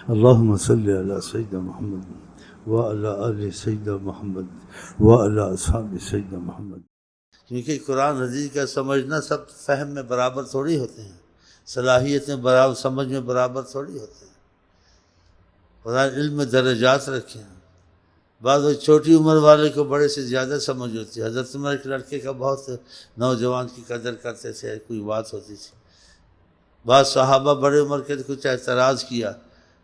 اللہم صلی علی سیدنا محمد وعلی آل سیدنا محمد وعلی اصحاب سیدنا محمد۔ کیونکہ قرآن حدیث کا سمجھنا سب فہم میں برابر تھوڑی ہوتے ہیں، صلاحیت میں برابر، سمجھ میں برابر تھوڑی ہوتے ہیں۔ قرآن علم میں درجات رکھے ہیں، بعض چھوٹی عمر والے کو بڑے سے زیادہ سمجھ ہوتی ہے۔ حضرت عمر ایک لڑکے کا بہت نوجوان کی قدر کرتے تھے، کوئی بات ہوتی تھی، بعض صحابہ بڑے عمر کے کچھ اعتراض کیا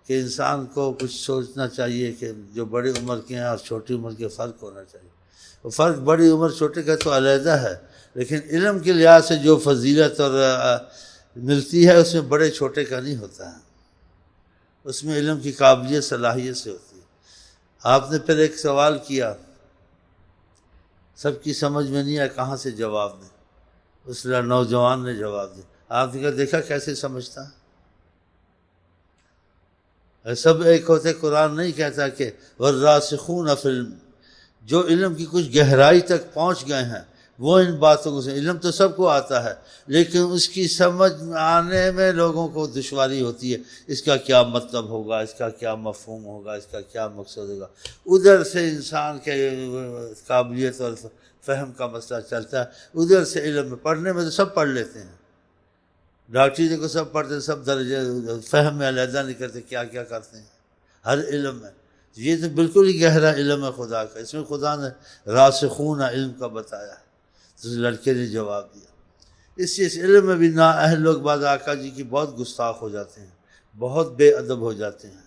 کہ انسان کو کچھ سوچنا چاہیے کہ جو بڑی عمر کے ہیں اور چھوٹی عمر کے فرق ہونا چاہیے۔ وہ فرق بڑی عمر چھوٹے کا تو علیحدہ ہے، لیکن علم کے لحاظ سے جو فضیلت اور ملتی ہے اس میں بڑے چھوٹے کا نہیں ہوتا ہے، اس میں علم کی قابلیت صلاحیت سے ہوتی ہے۔ آپ نے پھر ایک سوال کیا، سب کی سمجھ میں نہیں آیا کہاں سے جواب دیں، اس لیے نوجوان نے جواب دیا۔ آپ نے دیکھا کیسے سمجھتا ہے؟ سب ایک ہوتے، قرآن نہیں کہتا کہ والراسخون فی العلم، جو علم کی کچھ گہرائی تک پہنچ گئے ہیں وہ ان باتوں کو علم تو سب کو آتا ہے، لیکن اس کی سمجھ آنے میں لوگوں کو دشواری ہوتی ہے، اس کا کیا مطلب ہوگا، اس کا کیا مفہوم ہوگا، اس کا کیا مقصد ہوگا۔ ادھر سے انسان کے قابلیت اور فہم کا مسئلہ چلتا ہے، ادھر سے علم میں پڑھنے میں تو سب پڑھ لیتے ہیں، ڈاکٹری کو سب پڑھتے ہیں، سب درجے فہم میں علیحدہ نہیں کرتے کیا کیا کرتے ہیں ہر علم میں۔ یہ تو بالکل ہی گہرا علم ہے خدا کا، اس میں خدا نے راسخون علم کا بتایا ہے۔ تو اس لڑکے نے جواب دیا۔ اس علم میں بھی نااہل لوگ بعض آقا جی کی بہت گستاخ ہو جاتے ہیں، بہت بے ادب ہو جاتے ہیں۔